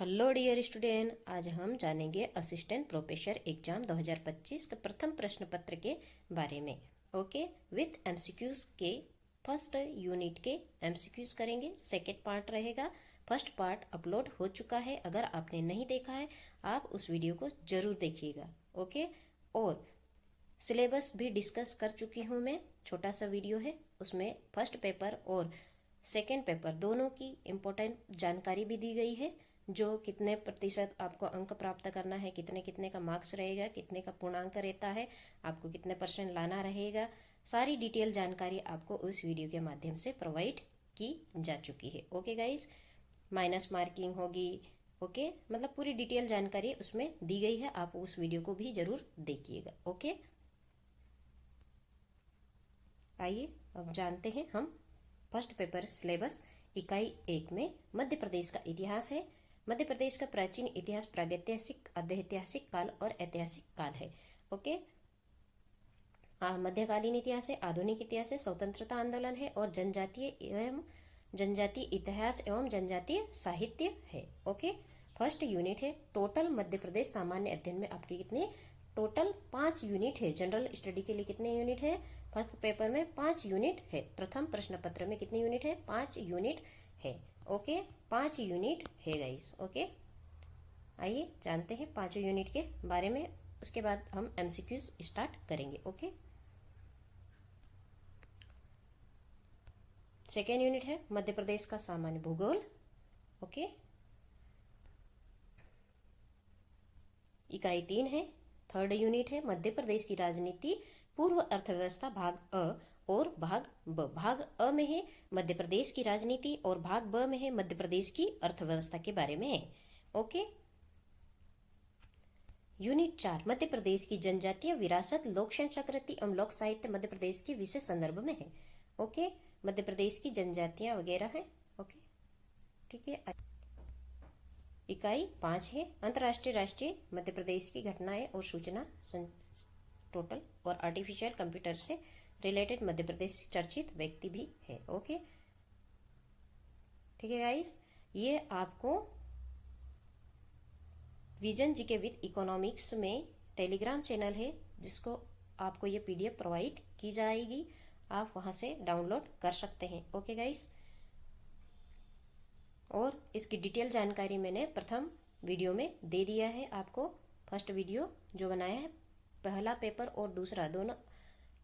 Hello dear student, आज हम जानेंगे असिस्टेंट प्रोफेसर एग्जाम 2025 के प्रथम प्रश्न पत्र के बारे में। ओके, विथ एमसीक्यूज के फर्स्ट यूनिट के एमसीक्यूज करेंगे। सेकेंड पार्ट रहेगा। फर्स्ट पार्ट अपलोड हो चुका है, अगर आपने नहीं देखा है आप उस वीडियो को जरूर देखिएगा। ओके, और सिलेबस भी डिस्कस कर चुकी हूँ मैं, छोटा सा वीडियो है उसमें फर्स्ट पेपर और सेकेंड पेपर दोनों की इम्पोर्टेंट जानकारी भी दी गई है। जो कितने प्रतिशत आपको अंक प्राप्त करना है, कितने कितने का मार्क्स रहेगा, कितने का पूर्णांक रहता है, आपको कितने परसेंट लाना रहेगा, सारी डिटेल जानकारी आपको उस वीडियो के माध्यम से प्रोवाइड की जा चुकी है। ओके गाइज, माइनस मार्किंग होगी। ओके, मतलब पूरी डिटेल जानकारी उसमें दी गई है, आप उस वीडियो को भी जरूर देखिएगा। ओके, आइए अब जानते हैं हम फर्स्ट पेपर सिलेबस। इकाई 1 में मध्य प्रदेश का इतिहास है। मध्य प्रदेश का प्राचीन इतिहास प्रागैतिहासिक, आद्यऐतिहासिक काल और ऐतिहासिक काल है। ओके, मध्यकालीन इतिहास है, आधुनिक इतिहास है, स्वतंत्रता आंदोलन है और जनजातीय इतिहास एवं जनजातीय साहित्य है। ओके, फर्स्ट यूनिट है टोटल मध्य प्रदेश सामान्य अध्ययन में आपके कितने टोटल 5 यूनिट है। जनरल स्टडी के लिए कितने यूनिट है? फर्स्ट पेपर में 5 यूनिट है। प्रथम प्रश्न पत्र में कितने यूनिट है? 5 यूनिट है। ओके, 5 यूनिट है गाइस। ओके, आइए जानते हैं 5 यूनिट के बारे में, उसके बाद हम एमसीक्यूज स्टार्ट करेंगे। ओके, सेकेंड यूनिट है मध्य प्रदेश का सामान्य भूगोल। ओके, इकाई 3 है। थर्ड यूनिट है मध्य प्रदेश की राजनीति, पूर्व अर्थव्यवस्था भाग अ और भाग ब। भाग अ में है मध्य प्रदेश की राजनीति और भाग ब में है मध्य प्रदेश की अर्थव्यवस्था के बारे में है। ओके, यूनिट 4 मध्य प्रदेश की जनजातीय विरासत, लोक संस्कृति एवं लोक साहित्य मध्य प्रदेश के विशेष संदर्भ में है। ओके, मध्य प्रदेश की जनजातियां वगैरह है। ओके, ठीक है। इकाई 5 है अंतर्राष्ट्रीय राष्ट्रीय मध्य प्रदेश की घटनाएं और सूचना टोटल और आर्टिफिशियल कंप्यूटर से रिलेटेड मध्य प्रदेश चर्चित व्यक्ति भी है। ओके, ठीक है गाइस, ये आपको विजन जीके विद इकोनॉमिक्स में टेलीग्राम चैनल है, जिसको आपको ये पीडीएफ प्रोवाइड की जाएगी, आप वहां से डाउनलोड कर सकते हैं। ओके गाइस, और इसकी डिटेल जानकारी मैंने प्रथम वीडियो में दे दिया है आपको। फर्स्ट वीडियो जो बनाया है, पहला पेपर और दूसरा दोनों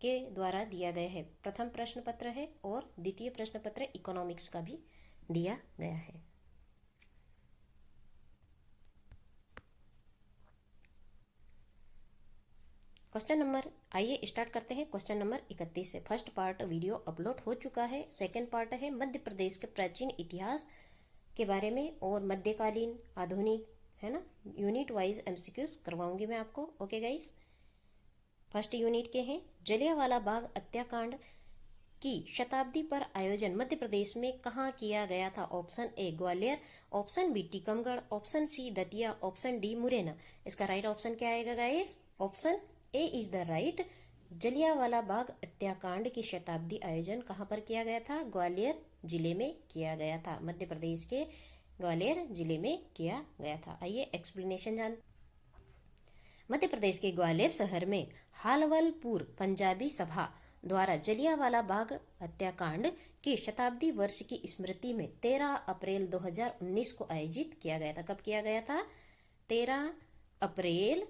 के द्वारा दिया गया है। प्रथम प्रश्न पत्र है और द्वितीय प्रश्न पत्र इकोनॉमिक्स का भी दिया गया है। क्वेश्चन नंबर, आइए स्टार्ट करते हैं क्वेश्चन नंबर 31 से। फर्स्ट पार्ट वीडियो अपलोड हो चुका है। सेकेंड पार्ट है मध्य प्रदेश के प्राचीन इतिहास के बारे में और मध्यकालीन आधुनिक, है ना। यूनिट वाइज एमसीक्यूज करवाऊंगी मैं आपको। ओके गाइस, फर्स्ट यूनिट के हैं जलियांवाला बाग हत्याकांड की शताब्दी पर आयोजन मध्य प्रदेश में कहाँ किया गया था? Option A Gwalior, option B Tikamgarh, option C Datia, option D Morena. इसका राइट ऑप्शन क्या आएगा guys? Option A is the right. Jallianwala Bagh हत्याकांड की शताब्दी आयोजन कहाँ पर किया गया था? ग्वालियर जिले में किया गया था। मध्य प्रदेश के ग्वालियर जिले में किया गया था। आइए एक्सप्लेनेशन जान। मध्य प्रदेश के ग्वालियर शहर में हालवलपुर पंजाबी सभा द्वारा जलियांवाला बाग हत्याकांड के शताब्दी वर्ष की स्मृति में 13 अप्रैल 2019 को आयोजित किया गया था। कब किया गया था? 13 अप्रैल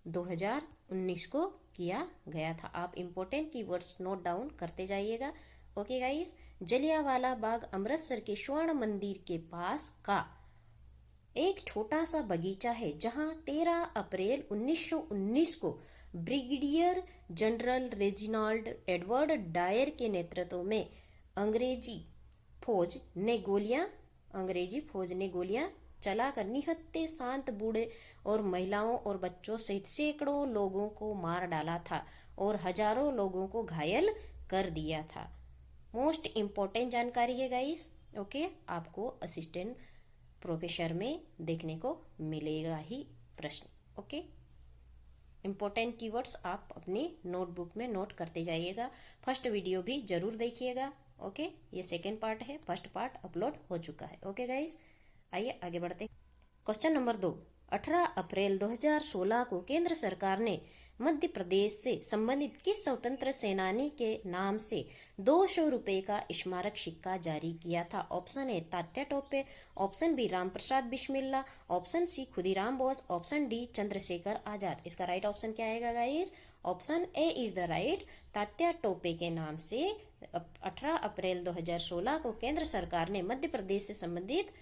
2019 को किया गया था। आप इंपॉर्टेंट कीवर्ड्स नोट डाउन करते जाइएगा। ओके गाइस, जलियांवाला बाग अमृतसर के स्वर्ण मंदिर के पास का एक छोटा सा बगीचा है, जहां 13 अप्रैल 1919 को brigadier general Reginald Edward Dyer के नेतृत्व में अंग्रेजी फौज ने गोलियां चलाकर निहत्थे शांत बूढ़े और महिलाओं और बच्चों सहित सैकड़ों लोगों को मार डाला था और हजारों लोगों को घायल कर दिया था। मोस्ट इम्पोर्टेंट जानकारी है गाइस। ओके, आपको असिस्टेंट प्रोफेसर में देखने को मिलेगा ही प्रश्न। ओके, इम्पोर्टेंट कीवर्ड्स आप अपनी नोटबुक में नोट करते जाइएगा। फर्स्ट वीडियो भी जरूर देखिएगा। ओके, ये सेकेंड पार्ट है, फर्स्ट पार्ट अपलोड हो चुका है। ओके गाइस, आइए आगे बढ़ते। क्वेश्चन नंबर 2, 18 अप्रैल 2016 को केंद्र सरकार ने मध्य प्रदेश से संबंधित किस स्वतंत्र सेनानी के नाम से 200 रुपए का स्मारक सिक्का जारी किया था? Option A Tatya Tope, option B Ramprasad Bismilla, option C Khudiram Bose, option D Chandrashekhar Azad. इसका राइट ऑप्शन क्या आएगा guys? Option A is the right. Tatya Tope के नाम से 18 अप्रैल 2016 को केंद्र सरकार ने मध्य प्रदेश से संबंधित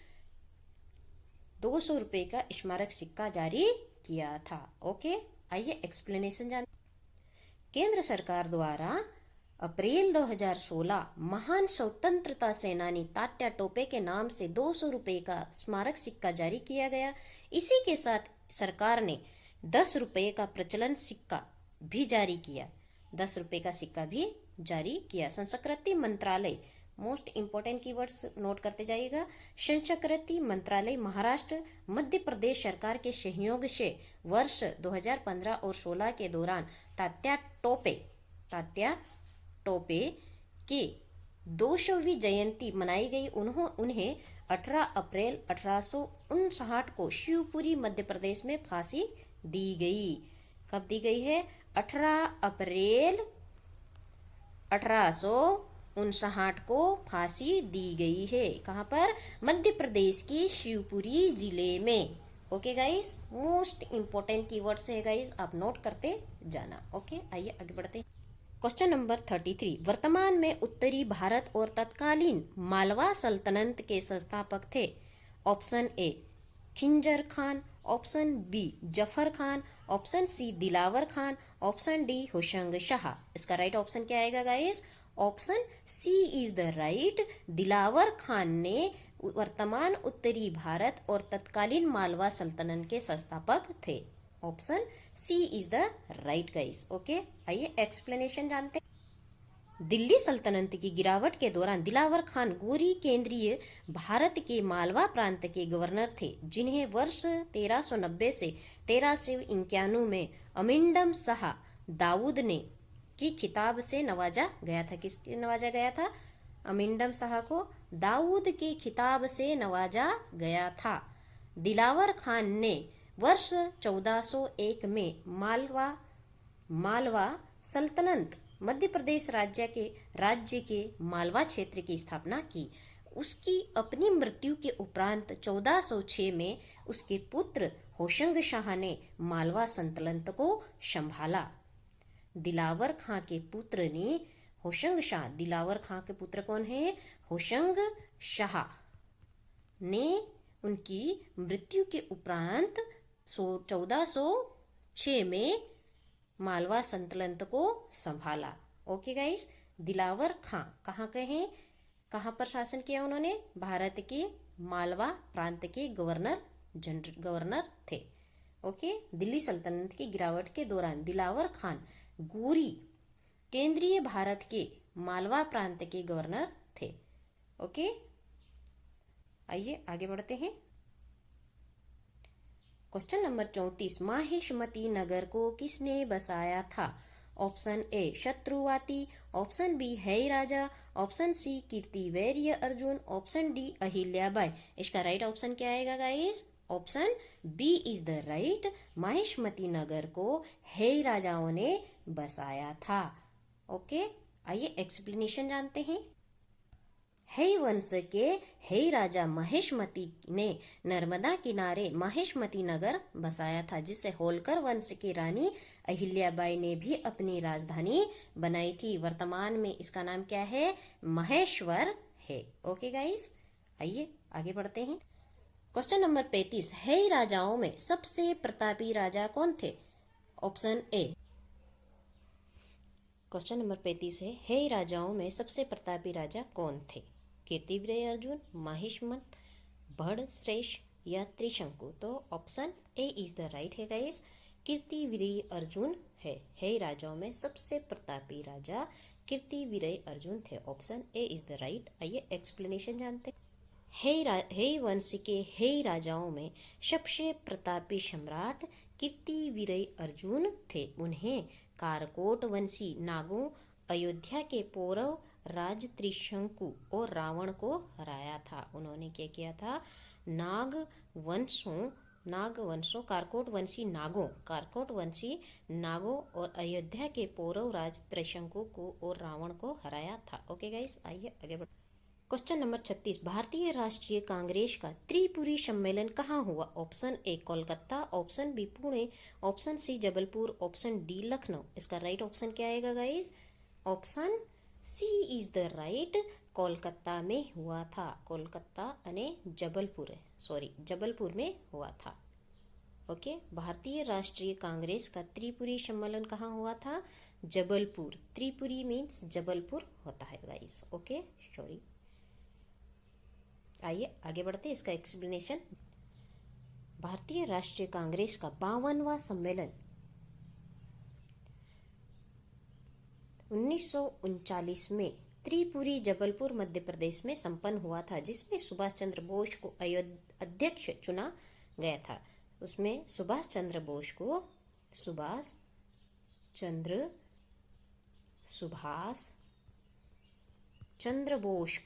200 रुपए का स्मारक सिक्का जारी किया था। ओके, आइए एक्सप्लेनेशन जान। केंद्र सरकार द्वारा अप्रैल 2016 महान स्वतंत्रता सेनानी तात्या टोपे के नाम से 200 रुपए का स्मारक सिक्का जारी किया गया। इसी के साथ सरकार ने 10 रुपए का प्रचलन सिक्का भी जारी किया। 10 रुपए का सिक्का भी जारी किया। संस्कृति मंत्रालय, मोस्ट इंपोर्टेंट कीवर्ड्स नोट करते जाइएगा। संस्कृति मंत्रालय महाराष्ट्र मध्य प्रदेश सरकार के सहयोग से वर्ष 2015 और 16 के दौरान तात्या टोपे की 200वीं जयंती मनाई गई। उन्हें 18 अप्रैल 1859 को शिवपुरी मध्य प्रदेश में फांसी दी गई। कब दी गई है? 18 अप्रैल 1859 को फांसी दी गई है। कहाँ पर? मध्य प्रदेश की शिवपुरी जिले में। Okay guys, most important keywords है गाइस, आप नोट करते जाना। ओके, आइए आगे बढ़ते हैं। क्वेश्चन नंबर 33, वर्तमान में उत्तरी भारत और तत्कालीन मालवा सल्तनत के संस्थापक थे। Option A Khizr Khan, option B Zafar Khan, option C Dilawar Khan, option D Hoshang Shah. इसका राइट ऑप्शन क्या आएगा guys? Option C is the right. Dilawar Khan ने वर्तमान उत्तरी भारत और तत्कालीन मालवा सल्तनत के संस्थापक थे। Option C is the right guys. Okay, आइए एक्सप्लेनेशन जानते हैं। दिल्ली सल्तनत की गिरावट के दौरान दिलावर खान गोरी केंद्रीय भारत के मालवा प्रांत के गवर्नर थे, जिन्हें वर्ष 1390 से 1391 में अमिंडम शाह दाऊद ने की खिताब से नवाजा गया था। किसके नवाजा गया था? अमिंडम शाह को दाऊद के खिताब से नवाजा गया था। दिलावर खान ने वर्ष 1401 में मालवा सल्तनत मध्य प्रदेश राज्य के मालवा क्षेत्र की स्थापना की। उसकी अपनी मृत्यु के उपरांत 1406 में उसके पुत्र होशंग शाह ने मालवा सल्तनत को संभाला। दिलावर खां के पुत्र ने होशंग शाह, दिलावर खां के पुत्र कौन है? होशंग शाह ने उनकी मृत्यु के उपरांत 1406 में मालवा सल्तनत को संभाला। ओके गाइस, दिलावर खां कहाँ के हैं? कहाँ पर शासन किया उन्होंने? भारत के मालवा प्रांत के गवर्नर थे। ओके, दिल्ली सल्तनत की गिरावट के दौरान दिलावर खान गोरी केंद्रीय भारत के मालवा प्रांत के गवर्नर थे। ओके, आइए आगे बढ़ते हैं। क्वेश्चन नंबर 34, माहिष्मती नगर को किसने बसाया था? Option A Shatruvati, option B है राजा, option C Kirtivirya Arjun, option D Ahilyabai. इसका राइट ऑप्शन क्या आएगा guys? Option B is the right. Mahishmati नगर को है राजाओं ने बसाया था। ओके, आइए एक्सप्लेनेशन जानते हैं। है वंश के है राजा महेशमती ने नर्मदा किनारे महेशमती नगर बसाया था, जिसे होलकर वंश की रानी अहिल्याबाई ने भी अपनी राजधानी बनाई थी। वर्तमान में इसका नाम क्या है? महेश्वर है। ओके गाइस, आइए आगे बढ़ते हैं। क्वेश्चन नंबर 35, है राजाओं में सबसे प्रतापी राजा कौन थे? ऑप्शन ए। क्वेश्चन नंबर 35 है राजाओं में सबसे प्रतापी राजा कौन थे? कीर्तिवीर्य अर्जुन, माहिष्मत, भड़श्रेष्ठ या त्रिशंकु। तो option A is the right है गाइस। कीर्तिवीर्य अर्जुन है राजाओं में सबसे प्रतापी राजा कीर्तिवीर्य अर्जुन थे। Option A is the right. आइए एक्सप्लेनेशन जानते हैं। है वंश के है राजाओं में सबसे प्रतापी सम्राट कीर्तिवीर्य अर्जुन थे। उन्हें कारकोट वंशी नागों, अयोध्या के पौरव राज त्रिशंकु और रावण को हराया था। उन्होंने क्या किया था? कारकोट वंशी नागों और अयोध्या के पौरव राज त्रिशंकु को और रावण को हराया था। ओके गाइस, आइए आगे बढ़। क्वेश्चन नंबर 36, भारतीय राष्ट्रीय कांग्रेस का त्रिपुरी सम्मेलन कहाँ हुआ? Option A Kolkata, option B Pune, option C Jabalpur, option D Lucknow. इसका राइट ऑप्शन क्या आएगा guys? Option C is the right. Kolkata में हुआ था। कोलकाता यानी जबलपुर में हुआ था। ओके, भारतीय राष्ट्रीय कांग्रेस का त्रिपुरी सम्मेलन कहाँ हुआ था? जबलपुर। त्रिपुरी मीन्स जबलपुर होता है गाइस। Okay, sorry. आइए आगे बढ़ते इसका एक्सप्लेनेशन। भारतीय राष्ट्रीय कांग्रेस का 52वां सम्मेलन 1939 में त्रिपुरी जबलपुर मध्य प्रदेश में संपन्न हुआ था, जिसमें सुभाष चंद्र बोस को अध्यक्ष चुना गया था। उसमें सुभाष चंद्र बोस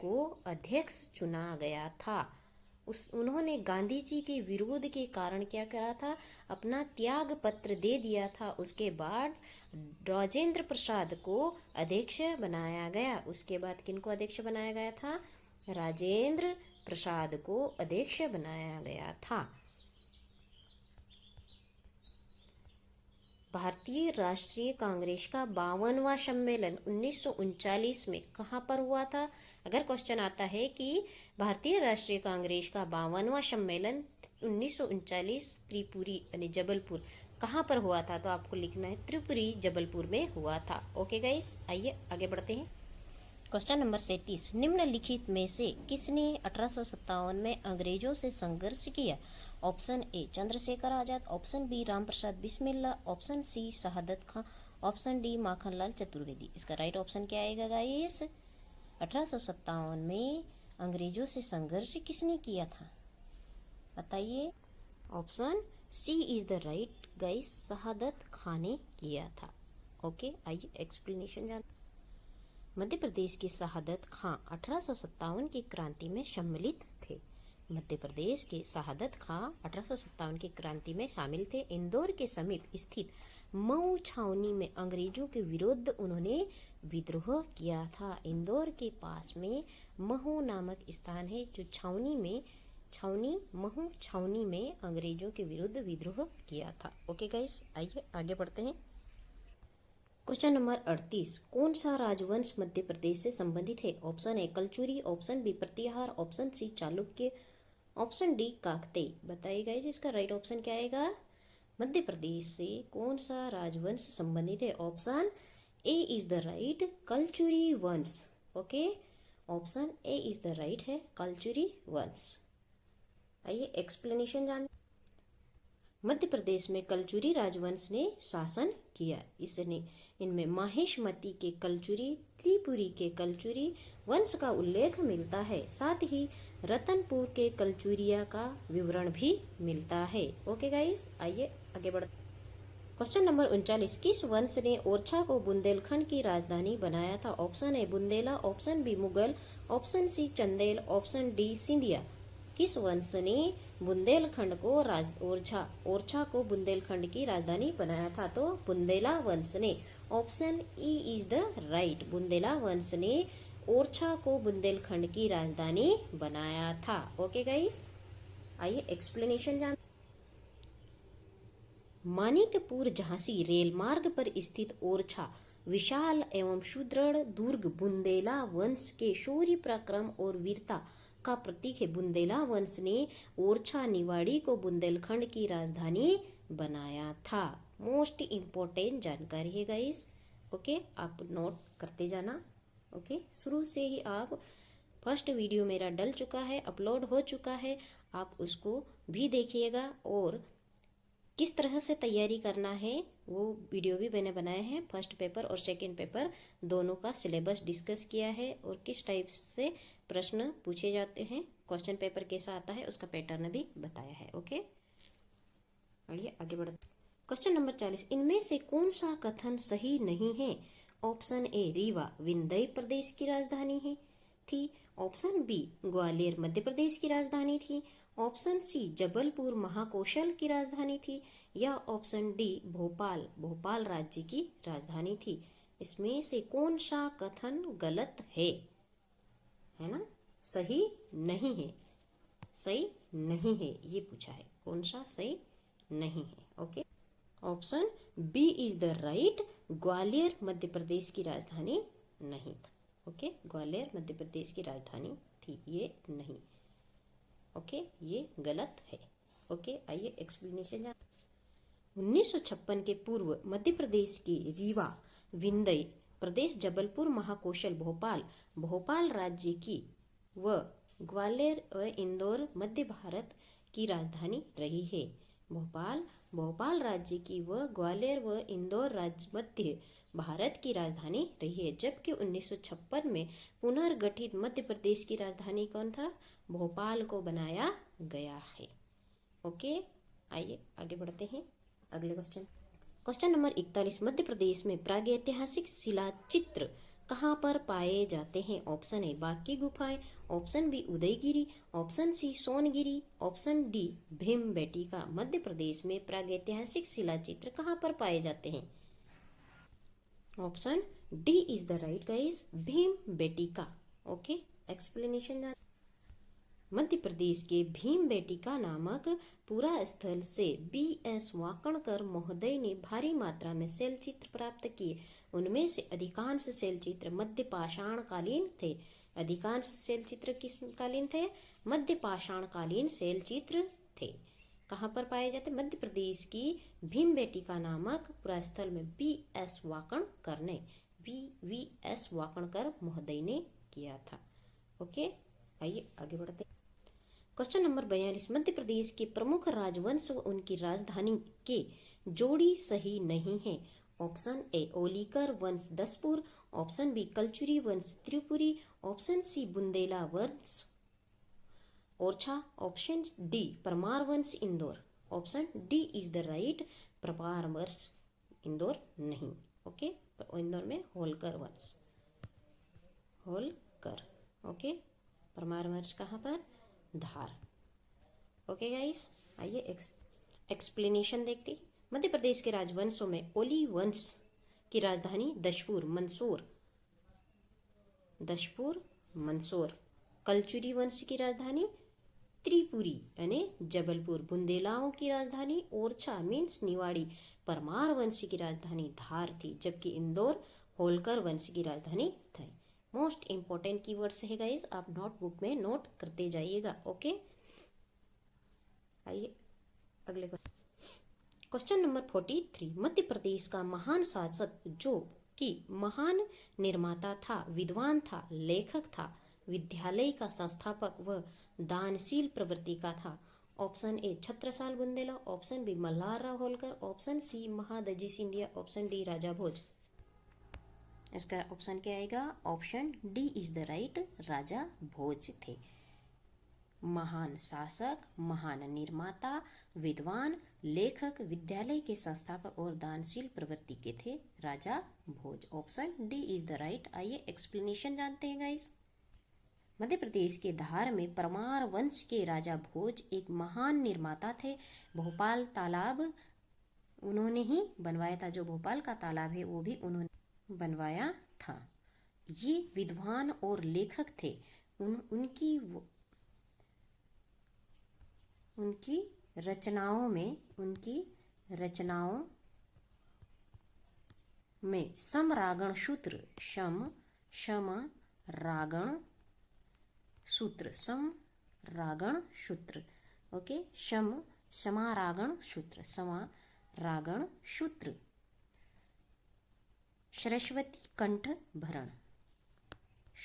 को अध्यक्ष चुना गया था। उन्होंने गांधी जी के विरोध के कारण क्या करा था? अपना त्याग पत्र दे दिया था। उसके बाद राजेंद्र प्रसाद को अध्यक्ष बनाया गया। उसके बाद किनको अध्यक्ष बनाया गया था? राजेंद्र प्रसाद को अध्यक्ष बनाया गया था। भारतीय राष्ट्रीय कांग्रेस का 52वां सम्मेलन 1939 में कहाँ पर हुआ था? अगर क्वेश्चन आता है कि भारतीय राष्ट्रीय कांग्रेस का 52वां सम्मेलन 1939 त्रिपुरी यानी जबलपुर कहाँ पर हुआ था, तो आपको लिखना है त्रिपुरी जबलपुर में हुआ था। ओके गाइस, आइए आगे बढ़ते हैं। क्वेश्चन नंबर 37, निम्नलिखित में से किसने 1857 में अंग्रेजों से संघर्ष किया? Option A Chandrashekhar Azad, option B Ramprasad Bismilla, option C Shahadat Khan, option D Makhanlal Chaturvedi. इसका राइट ऑप्शन क्या आएगा गाइस? 1857 में अंग्रेजों से संघर्ष किसने किया था, बताइए। Option C is the right guys, Shahadat Khan ने किया था। ओके, आइए एक्सप्लेनेशन जानते। मध्य प्रदेश की शहादत खां 1857 की क्रांति में सम्मिलित थे। मध्य प्रदेश के शहादत खां 1857 की क्रांति में शामिल थे। इंदौर के समीप स्थित मऊ छावनी में अंग्रेजों के विरुद्ध उन्होंने विद्रोह किया था। इंदौर के पास में महू नामक स्थान है, जो महू छावनी में अंग्रेजों के विरुद्ध विद्रोह किया था। ओके गाइस, आइए आगे बढ़ते हैं। क्वेश्चन नंबर 38, कौन सा राजवंश मध्य प्रदेश से संबंधित है? Option A Kalachuri, option B Pratihara, option C Chalukya, option D Kakatiya. बताइए गाइस, इसका राइट ऑप्शन क्या आएगा? मध्य प्रदेश से कौन सा राजवंश संबंधित है? Option A is the right, Kalachuri वंश। Okay, option A is the right है, कलचुरी वंश। आइए एक्सप्लेनेशन जान। मध्य प्रदेश में कलचुरी राजवंश ने शासन किया। इनमें माहेशमती के कलचुरी, त्रिपुरी के कलचुरी वंश का उल्लेख मिलता है। साथ ही रतनपुर के कलचुरिया का विवरण भी मिलता है। ओके गाइस, आइए आगे बढ़ते। क्वेश्चन नंबर 39, किस वंश ने ओरछा को बुंदेलखंड की राजधानी बनाया था? Option A Bundela, option B Mughal, option C Chandel, option D Scindia. किस वंश ने बुंदेलखंड को ओरछा को बुंदेलखंड की राजधानी बनाया था? तो बुंदेला वंश ने। Option E is the right, Bundela वंश ने ओरछा को बुंदेलखंड की राजधानी बनाया था। ओके गाइस, आइए एक्सप्लेनेशन जान। मानिकपुर झांसी रेल मार्ग पर स्थित ओरछा विशाल एवं सुदृढ़ दुर्ग बुंदेला वंश के शौर्य पराक्रम और वीरता का प्रतीक है। बुंदेला वंश ने ओरछा निवाड़ी को बुंदेलखंड की राजधानी बनाया था। मोस्ट इम्पोर्टेंट जानकारी है गाइस। ओके, आप नोट करते जाना। ओके, शुरू से ही आप फर्स्ट वीडियो मेरा डल चुका है, अपलोड हो चुका है, आप उसको भी देखिएगा और किस तरह से तैयारी करना है वो वीडियो भी मैंने बनाए हैं। फर्स्ट पेपर और सेकंड पेपर दोनों का सिलेबस डिस्कस किया है और किस टाइप से प्रश्न पूछे जाते हैं, क्वेश्चन पेपर कैसा आता है उसका पैटर्न भी बताया है। ओके, आइए आगे बढ़ते। क्वेश्चन नंबर 40, इनमें से कौन सा कथन सही नहीं है? ऑप्शन ए रीवा विंध्य प्रदेश की राजधानी थी। ऑप्शन बी ग्वालियर मध्य प्रदेश की राजधानी थी। ऑप्शन सी जबलपुर महाकौशल की राजधानी थी, या ऑप्शन डी भोपाल भोपाल राज्य की राजधानी थी। इसमें से कौन सा कथन गलत है ना, सही नहीं है, सही नहीं है, ये पूछा है, कौन सा सही नहीं है। Okay, option B is the right, Gwalior Madhya Pradesh की राजधानी नहीं था। ओके, ग्वालियर मध्य प्रदेश की राजधानी थी, ये नहीं। ओके, ये गलत है। ओके, आइए एक्सप्लेनेशन 1956 के पूर्व मध्य प्रदेश के रीवा, विंध्य प्रदेश, जबलपुर, महाकौशल, भोपाल भोपाल राज्य की व ग्वालियर व इंदौर मध्य भारत की राजधानी रही है। भोपाल भोपाल राज्य की व ग्वालियर व इंदौर राज्य मध्य भारत की राजधानी रही है, जबकि 1956 में पुनर्गठित मध्य प्रदेश की राजधानी कौन था, भोपाल को बनाया गया है। ओके, आइए आगे बढ़ते हैं अगले क्वेश्चन। क्वेश्चन नंबर 41, मध्य प्रदेश में प्रागैतिहासिक शिलाचित्र कहाँ पर पाए जाते हैं? ऑप्शन ए बाग की गुफाएं, option B Udayagiri, option C Songiri, option D Bhimbetka. Madhya Pradesh में प्रागैतिहासिक शिलाचित्र कहाँ पर पाए जाते हैं? Option D is the right guys, Bhimbetka. Okay, explanation. Madhya Pradesh के भीमबेटका नामक पूरा स्थल से बी.एस. वाकणकर महोदय ने भारी मात्रा में शैलचित्र प्राप्त किए। उनमें से अधिकांश शैलचित्र मध्य पाषाण कालीन थे। अधिकांश शैलचित्र किस कालीन थे? मध्य पाषाण कालीन शैलचित्र थे। कहाँ पर पाए जाते? मध्य प्रदेश की भीमबेटका नामक पूरा स्थल में बी.एस. वाकणकर महोदय ने किया था। ओके, आइए आगे बढ़ते। क्वेश्चन नंबर 42, मध्य प्रदेश के प्रमुख राजवंश व उनकी राजधानी के जोड़ी सही नहीं है। ऑप्शन ए ओलीकर वंश दसपुर, ऑप्शन बी कलचुरी वंश त्रिपुरी, ऑप्शन सी बुंदेला वंश ओरछा, ऑप्शन डी परमार वंश Indore. Option D is the right, Parmar वंश इंदौर नहीं। ओके, इंदौर में होलकर वंश, होलकर। ओके, परमार वंश कहाँ पर? धार। ओके गाइस, आइए एक्सप्लेनेशन देखते। मध्य प्रदेश के राजवंशों में ओली वंश की राजधानी दशपुर मंदसौर, कलचुरी वंश की राजधानी त्रिपुरी यानी जबलपुर, बुंदेलाओं की राजधानी ओरछा मीन्स निवाड़ी, परमार वंश की राजधानी धार थी, जबकि इंदौर होलकर वंश की राजधानी थी। मोस्ट इंपॉर्टेंट कीवर्ड्स है गाइस, आप नोटबुक में नोट करते जाइएगा। ओके, आइए अगले क्वेश्चन नंबर 43, मध्य प्रदेश का महान शासक जो कि महान निर्माता था, विद्वान था, लेखक था, विद्यालय का संस्थापक व दानशील प्रवृत्ति का था। Option A Chhatrasal Bundela, option B Malharrao Holkar, option C Mahadji Scindia, option D Raja Bhoj. इसका ऑप्शन क्या आएगा? Option D is the right, Raja Bhoj थे। महान शासक, महान निर्माता, विद्वान, लेखक, विद्यालय के संस्थापक और दानशील प्रवृत्ति के थे Raja Bhoj. Option D is the right. आइए एक्सप्लेनेशन जानते हैं गाइस। मध्य प्रदेश के धार में परमार वंश के राजा भोज एक महान निर्माता थे। भोपाल तालाब उन्होंने ही बनवाया था, जो भोपाल का तालाब है वो भी उन्होंने बनवाया था। ये विद्वान और लेखक थे। उनकी रचनाओं में समरागण सूत्र, समरागण सूत्र, ओके, समारागण सूत्र, सरस्वती कंठ भरण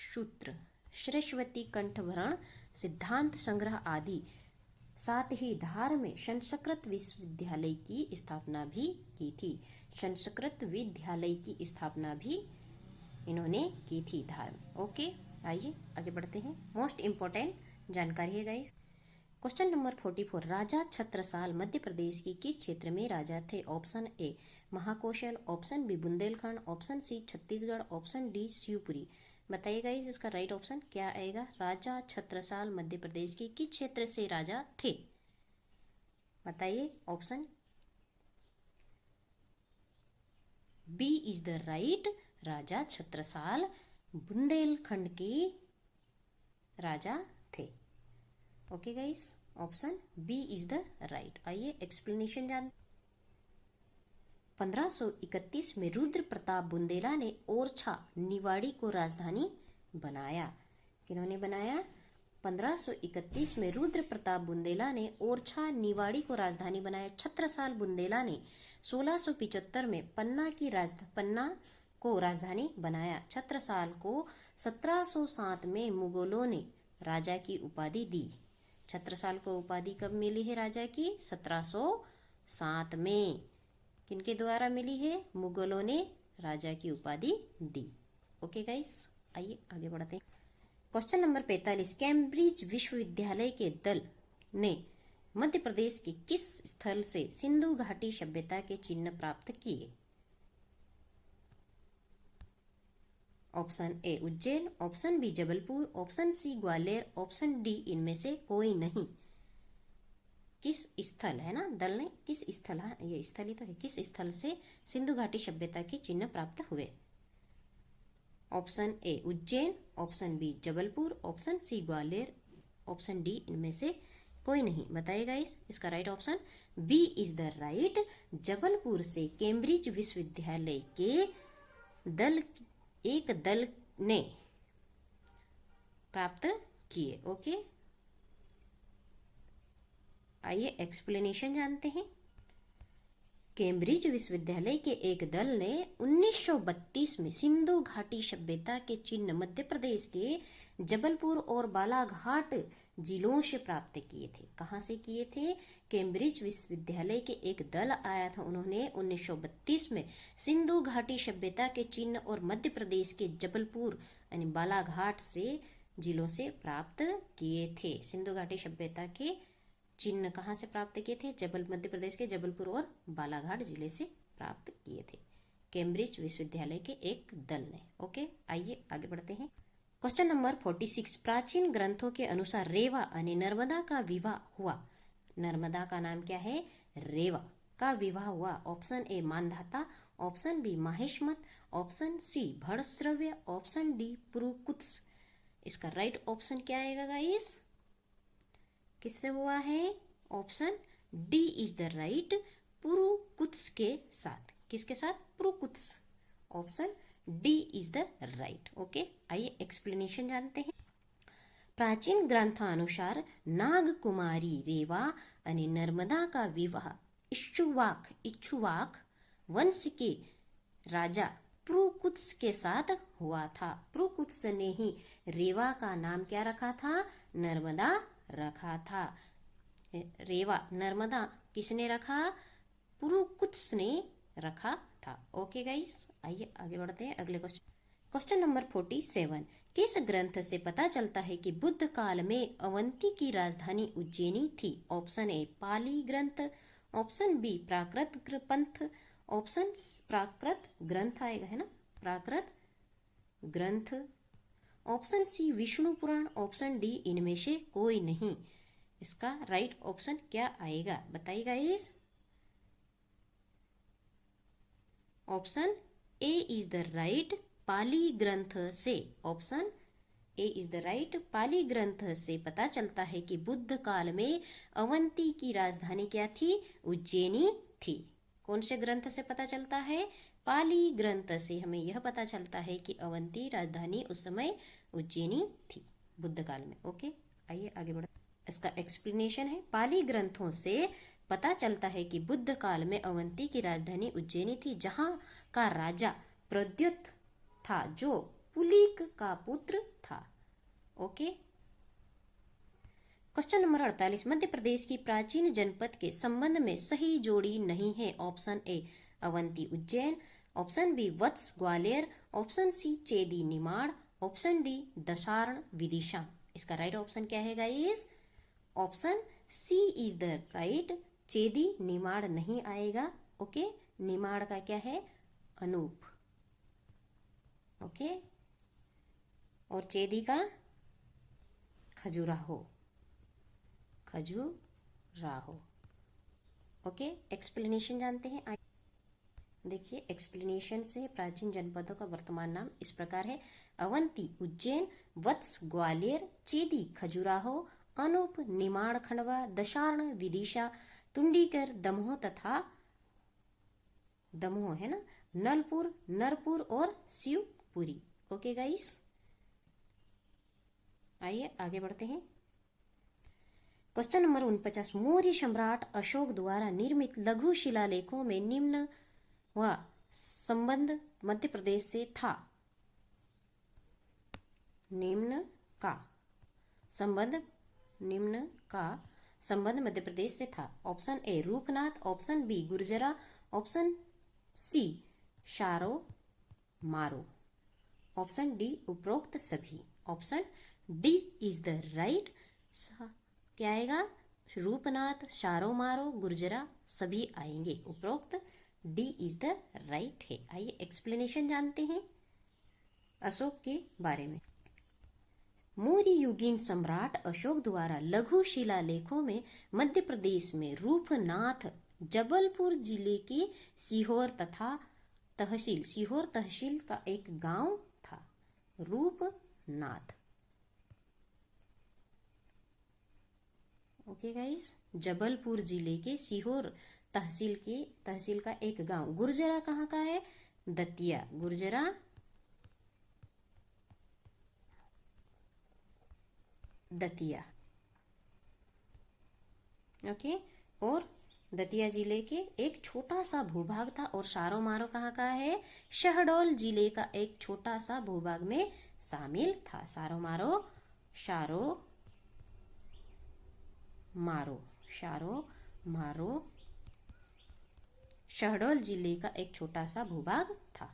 सूत्र, सरस्वती कंठ भरण, सिद्धांत संग्रह आदि। साथ ही धार में संस्कृत विश्वविद्यालय की स्थापना भी की थी। संस्कृत विद्यालय की स्थापना भी इन्होंने की थी धार में। ओके, आइए आगे बढ़ते हैं। मोस्ट इंपॉर्टेंट जानकारी है गाइस। क्वेश्चन नंबर 44, राजा छत्रसाल मध्य प्रदेश की किस क्षेत्र में राजा थे? Option A Mahakoshal, option B Bundelkhand, option C Chhattisgarh, option D Shivpuri. बताइए गाइस इसका राइट ऑप्शन क्या आएगा। राजा छत्रसाल मध्य प्रदेश के किस क्षेत्र से राजा थे? बताइए option B is the right. Raja Chhatrasal Bundelkhand के राजा थे। Okay guys, option B is the right. आइए एक्सप्लेनेशन जान। 1531 में रुद्र प्रताप बुंदेला ने ओरछा निवाड़ी को राजधानी बनाया। किन्होंने बनाया? 1531 में रुद्र प्रताप बुंदेला ने ओरछा निवाड़ी को राजधानी बनाया। छत्रसाल बुंदेला ने 1675 में पन्ना को राजधानी बनाया। छत्रसाल को 1707 में मुगलों ने राजा की उपाधि दी। छत्रसाल को उपाधि कब मिली है राजा की? 1707 में। किनके द्वारा मिली है? मुगलों ने राजा की उपाधि दी। ओके गाइस, आइए आगे बढ़ते हैं। क्वेश्चन नंबर 45, कैम्ब्रिज विश्वविद्यालय के दल ने मध्य प्रदेश के किस स्थल से सिंधु घाटी सभ्यता के चिन्ह प्राप्त किए? Option A Ujjain, option B Jabalpur, option C Gwalior, option D इनमें से कोई नहीं। किस स्थल है ना, दल ने किस स्थल, हाँ ये स्थल ही तो है, किस स्थल से सिंधु घाटी सभ्यता के चिन्ह प्राप्त हुए? Option A Ujjain, option B Jabalpur, option C Gwalior, option D इनमें से कोई नहीं। बताइएगा इसका right option B is the right. Jabalpur से कैम्ब्रिज विश्वविद्यालय के एक दल ने प्राप्त किए। ओके, आइए एक्सप्लेनेशन जानते हैं। कैम्ब्रिज विश्वविद्यालय के एक दल ने 1932 में सिंधु घाटी सभ्यता के चिन्ह मध्य प्रदेश के जबलपुर और बालाघाट जिलों से प्राप्त किए थे। कहाँ से किए थे? कैम्ब्रिज विश्वविद्यालय के एक दल आया था, उन्होंने 1932 में सिंधु घाटी सभ्यता के चिन्ह और मध्य प्रदेश के जबलपुर यानी बालाघाट से जिलों से प्राप्त किए थे। सिंधु घाटी सभ्यता के चिन्ह कहाँ से प्राप्त किए थे? मध्य प्रदेश के जबलपुर और बालाघाट जिले से प्राप्त किए थे कैम्ब्रिज विश्वविद्यालय के एक दल ने। ओके, आइए आगे बढ़ते हैं। क्वेश्चन नंबर 46, प्राचीन ग्रंथों के अनुसार रेवा यानी नर्मदा का विवाह हुआ। नर्मदा का नाम क्या है? रेवा का विवाह हुआ। Option A Mandhata, option B Maheshmat, option C Bhadashravya, option D Purukutsa. इसका राइट ऑप्शन क्या आएगा गाइस? किससे हुआ है? Option D is the right, Purukutsa के साथ। किसके साथ? Purukutsa. Option D is the right. Okay, आइए एक्सप्लेनेशन जानते हैं। प्राचीन ग्रंथानुसार नागकुमारी रेवा यानी नर्मदा का विवाह इच्छुवाक वंश के राजा पुरुकुत्स के साथ हुआ था। पुरुकुत्स ने ही रेवा का नाम क्या रखा था? नर्मदा रखा था। रेवा नर्मदा किसने रखा? पुरुकुत्स ने रखा था। ओके गाइस, आइए आगे बढ़ते हैं अगले क्वेश्चन। क्वेश्चन नंबर 47, किस ग्रंथ से पता चलता है कि बुद्ध काल में अवंती की राजधानी उज्जैनी थी? ऑप्शन ए पाली ग्रंथ, ऑप्शन बी प्राकृत पंथ, ऑप्शन प्राकृत ग्रंथ आएगा है ना, प्राकृत ग्रंथ, ऑप्शन सी विष्णु पुराण, ऑप्शन डी इनमें से कोई नहीं। इसका राइट ऑप्शन क्या आएगा? बताइएगा इस। Option A is the right, Pali ग्रंथ से। Option A is the right, Pali ग्रंथ से पता चलता है कि बुद्ध काल में अवंती की राजधानी क्या थी? उज्जैनी थी। कौन से ग्रंथ से पता चलता है? पाली ग्रंथ से हमें यह पता चलता है कि अवंती राजधानी उस समय उज्जैनी थी बुद्ध काल में। ओके, आइए आगे बढ़ते। इसका एक्सप्लेनेशन है, पाली ग्रंथों से पता चलता है कि बुद्ध काल में अवंती की राजधानी उज्जैनी थी, जहां का राजा प्रद्युत था जो पुलिक का पुत्र था। ओके, क्वेश्चन नंबर 48, मध्य प्रदेश की प्राचीन जनपद के संबंध में सही जोड़ी नहीं है। Option A Avanti Ujjain, option B Vatsa Gwalior, option C Chedi Nimar, option D Dasharna Vidisha. इसका राइट ऑप्शन क्या है guys? Option C is the right, Chedi Nimar नहीं आएगा। ओके, निमाड़ का क्या है? अनूप। ओके, और चेदी का खजुराहो, खजुराहो। ओके, एक्सप्लेनेशन जानते हैं। देखिए, एक्सप्लेनेशन से प्राचीन जनपदों का वर्तमान नाम इस प्रकार है: अवंती उज्जैन, वत्स ग्वालियर, चेदी खजुराहो, अनूप निमाड़ खंडवा, दशार्ण विदिशा, तुंडीकर दमोह तथा दमोह है ना, नलपुर, नरपुर और शिवपुरी। ओके गाइस, आइए आगे बढ़ते हैं। क्वेश्चन नंबर 49, मौर्य सम्राट अशोक द्वारा निर्मित लघु शिलालेखों में निम्न व संबंध मध्य प्रदेश से था। निम्न का संबंध मध्य प्रदेश से था। Option A Rupnath, option B Gurjara, option C Saru Maru, option D उपरोक्त सभी। Option D is the right. क्या आएगा? रूपनाथ, शारो मारो, गुर्जरा सभी आएंगे। उपरोक्त डी इज द राइट है। आइए एक्सप्लेनेशन जानते हैं अशोक के बारे में। मौर्य युगीन सम्राट अशोक द्वारा लघु शिलालेखों में मध्य प्रदेश में रूपनाथ, जबलपुर जिले के सीहोर तहसील का एक गांव था, रूपनाथ। ओके गाइस, जबलपुर जिले के सीहोर तहसील का एक गांव। गुर्जरा कहाँ का है? दतिया, गुर्जरा दतिया। ओके, और दतिया जिले के एक छोटा सा भूभाग था। और शारो मारो कहाँ का है? शहडोल जिले का एक छोटा सा भूभाग में शामिल था। शारो मारो शहडोल जिले का एक छोटा सा भूभाग था।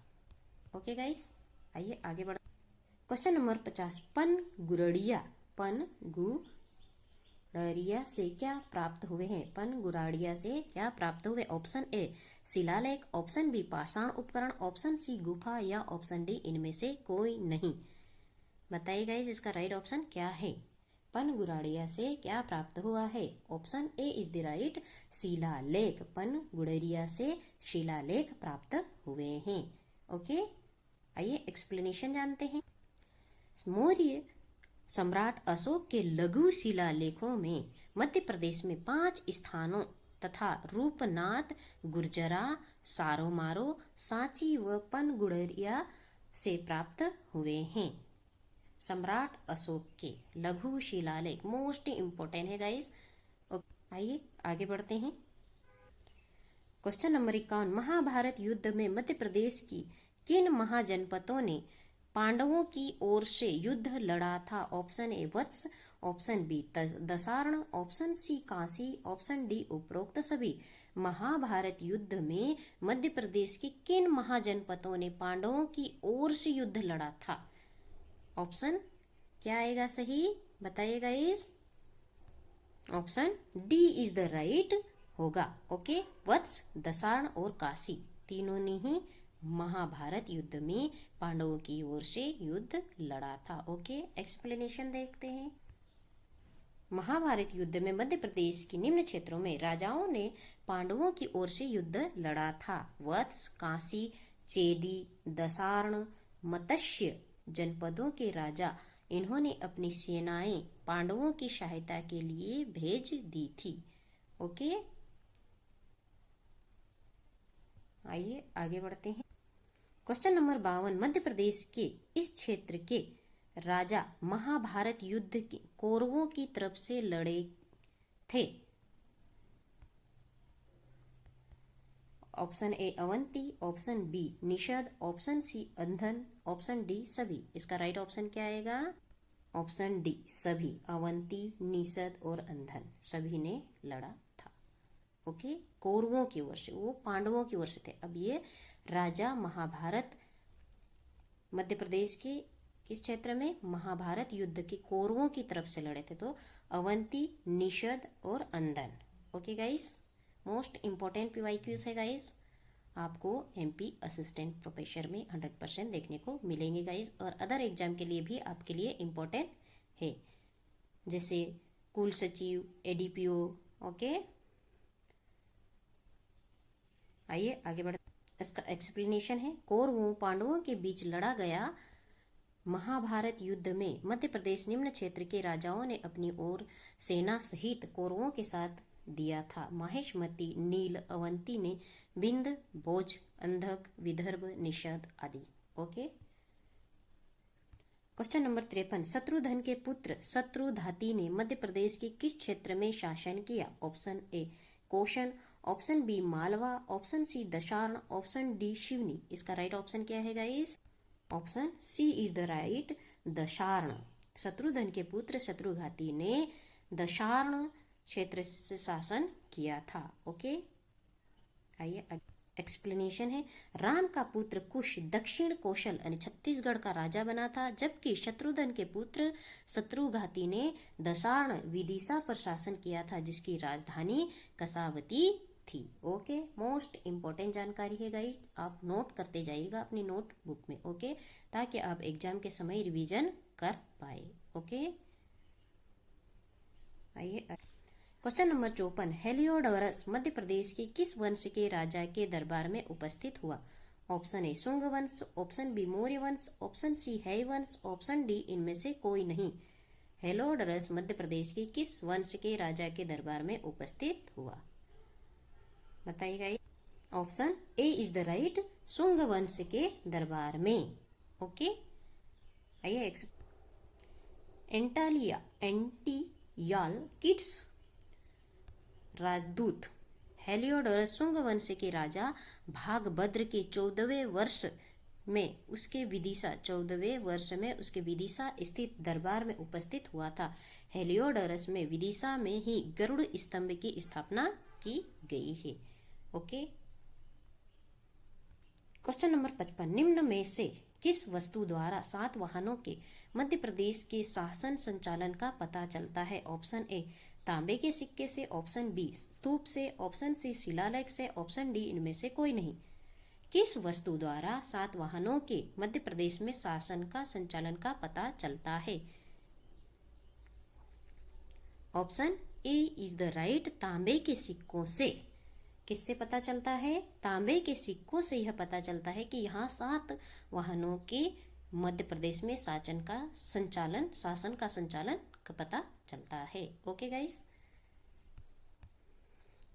ओके गाइस, आइए आगे बढ़। क्वेश्चन नंबर 50, पनगुरड़िया से क्या प्राप्त हुए हैं? पनगुराड़िया से क्या प्राप्त हुए? ऑप्शन ए शिलालेख, ऑप्शन बी पाषाण उपकरण, ऑप्शन सी गुफा या ऑप्शन डी इनमें से कोई नहीं। बताइए गाइस, इसका राइट ऑप्शन क्या है? पनगुराड़िया से क्या प्राप्त हुआ है? Option A is the right, शिलालेख। पनगुड़रिया से शिलालेख प्राप्त हुए हैं। ओके, आइए एक्सप्लेनेशन जानते हैं। मौर्य सम्राट अशोक के लघु शिलालेखों में मध्य प्रदेश में 5 स्थानों तथा रूपनाथ, गुर्जरा, सारोमारो, सांची व पनगुड़रिया से प्राप्त हुए हैं। सम्राट अशोक के लघु शिलालेख मोस्ट इंपोर्टेंट है गाइस। आइए आगे बढ़ते हैं। क्वेश्चन नंबर 51, महाभारत युद्ध में मध्य प्रदेश की किन महाजनपदों ने पांडवों की ओर से युद्ध लड़ा था? Option A Vatsa, option B Dasharna, option C Kashi, option D उपरोक्त सभी। महाभारत युद्ध में मध्य प्रदेश के किन महाजनपदों ने पांडवों की ओर से युद्ध लड़ा था? ऑप्शन क्या आएगा सही? बताइएगा इस। Option D is the right होगा। ओके, वत्स, दशार्ण और काशी तीनों ने ही महाभारत युद्ध में पांडवों की ओर से युद्ध लड़ा था। ओके, एक्सप्लेनेशन देखते हैं। महाभारत युद्ध में मध्य प्रदेश के निम्न क्षेत्रों में राजाओं ने पांडवों की ओर से युद्ध लड़ा था: वत्स, काशी, चेदी, दशार्ण, मत्स्य जनपदों के राजा। इन्होंने अपनी सेनाएं पांडवों की सहायता के लिए भेज दी थी। ओके, आइए आगे बढ़ते हैं। क्वेश्चन नंबर 52, मध्य प्रदेश के इस क्षेत्र के राजा महाभारत युद्ध के कौरवों की तरफ से लड़े थे। Option A Avanti, option B Nishad, option C Andhan, option D सभी। इसका राइट ऑप्शन क्या आएगा? ऑप्शन डी सभी। अवंती, निषद और अंधन सभी ने लड़ा था। ओके, कौरवों की ओर से, वो पांडवों की ओर से थे। अब ये राजा महाभारत मध्य प्रदेश के किस क्षेत्र में? महाभारत युद्ध के कौरवों की तरफ से लड़े थे। तो अवंती, निषद और Andhan. Okay guys, most important PYQs है गाइस। आपको एमपी असिस्टेंट प्रोफेसर में 100% देखने को मिलेंगे गाइज। और अदर एग्जाम के लिए भी आपके लिए इम्पोर्टेंट है, जैसे कुल सचिव, एडीपीओ। ओके, आइए आगे बढ़। इसका एक्सप्लेनेशन है, कौरवों पांडवों के बीच लड़ा गया महाभारत युद्ध में मध्य प्रदेश निम्न क्षेत्र के राजाओं ने अपनी ओर सेना सहित कौरवों के साथ दिया था। माहेशमती, नील, अवंती ने बिंद, भोज, अंधक, विदर्भ, निषद आदि। ओके, क्वेश्चन नंबर 53, शत्रुधन के पुत्र शत्रुधाती ने मध्य प्रदेश के किस क्षेत्र में शासन किया? Option A Koshal, option B Malwa, option C Dasharna, option D Shivni. इसका राइट ऑप्शन क्या है guys? Option C is the right, Dasharna. Shatrudhan के पुत्र शत्रुघाती ने दशार्ण क्षेत्र से शासन किया था। ओके, आइए एक्सप्लेनेशन है, राम का पुत्र कुश दक्षिण कौशल यानी छत्तीसगढ़ का राजा बना था, जबकि शत्रुधन के पुत्र शत्रुघाती ने दशार्ण विदिशा पर शासन किया था, जिसकी राजधानी कसावती थी। ओके, मोस्ट इंपॉर्टेंट जानकारी है गाइस, आप नोट करते जाइएगा अपनी नोटबुक में। ओके, ताकि आप एग्जाम के समय रिवीजन कर पाए। ओके, आइए क्वेश्चन नंबर 54, हेलियोडोरस मध्य प्रदेश के किस वंश के राजा के दरबार में उपस्थित हुआ? ऑप्शन ए शुंग वंश, ऑप्शन बी मौर्य वंश, ऑप्शन सी है वंश, ऑप्शन डी इनमें से कोई नहीं। हेलियोडोरस मध्य प्रदेश के किस वंश के राजा के दरबार में उपस्थित हुआ? बताइएगा। Option A is the right, Shunga वंश के दरबार में। ओके, आइए एंटालिया एंटियाल किड्स राजदूत हेलियोडोरस शुंग वंश के राजा भागभद्र के 14वें वर्ष में उसके विदिशा स्थित दरबार में उपस्थित हुआ था। हेलियोडोरस में विदिशा में ही गरुड़ स्तंभ की स्थापना की गई है। ओके, क्वेश्चन नंबर 55, निम्न में से किस वस्तु द्वारा सातवाहनों के मध्य प्रदेश के शासन संचालन का पता चलता है? ऑप्शन ए तांबे के सिक्के से, ऑप्शन बी स्तूप से, ऑप्शन सी शिलालेख से, ऑप्शन डी इनमें से कोई नहीं। किस वस्तु द्वारा सातवाहनों के मध्य प्रदेश में शासन का संचालन का पता चलता है? Option A is the right, तांबे के सिक्कों से। किससे पता चलता है? तांबे के सिक्कों से यह पता चलता है कि यहाँ सातवाहनों के मध्य प्रदेश में शासन का संचालन का पता चलता है। ओके गाइस,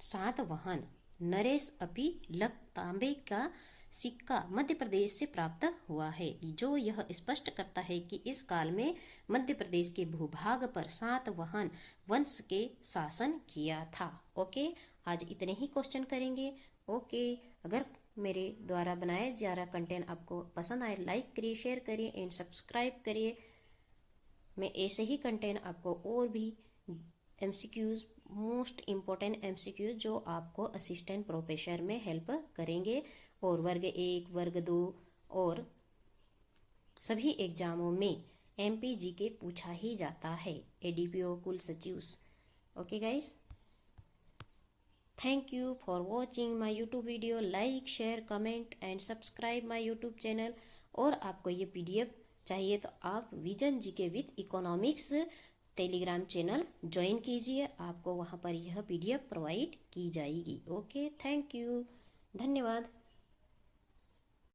सातवाहन नरेश अपी लक तांबे का सिक्का मध्य प्रदेश से प्राप्त हुआ है, जो यह स्पष्ट करता है कि इस काल में मध्य प्रदेश के भूभाग पर सातवाहन वंश के शासन किया था। ओके, आज इतने ही क्वेश्चन करेंगे। ओके, अगर मेरे द्वारा बनाया जा रहा कंटेंट आपको पसंद आए, लाइक करिए, शेयर करिए एंड सब्सक्राइब करिए। मैं ऐसे ही कंटेंट आपको और भी एमसीक्यूज, मोस्ट इम्पोर्टेंट एमसीक्यूज जो आपको असिस्टेंट प्रोफेसर में हेल्प करेंगे, और वर्ग 1, वर्ग 2 और सभी एग्जामों में एमपीजीके पूछा ही जाता है, एडीपीओ, कुल सचिव। Okay guys, thank you for watching my YouTube video. Like, share, comment and subscribe my YouTube channel. और आपको ये पीडीएफ चाहिए तो आप vision GK with economics Telegram channel join कीजिए, आपको वहाँ पर यह पीडीएफ प्रोवाइड की जाएगी। ओके, थैंक यू, धन्यवाद।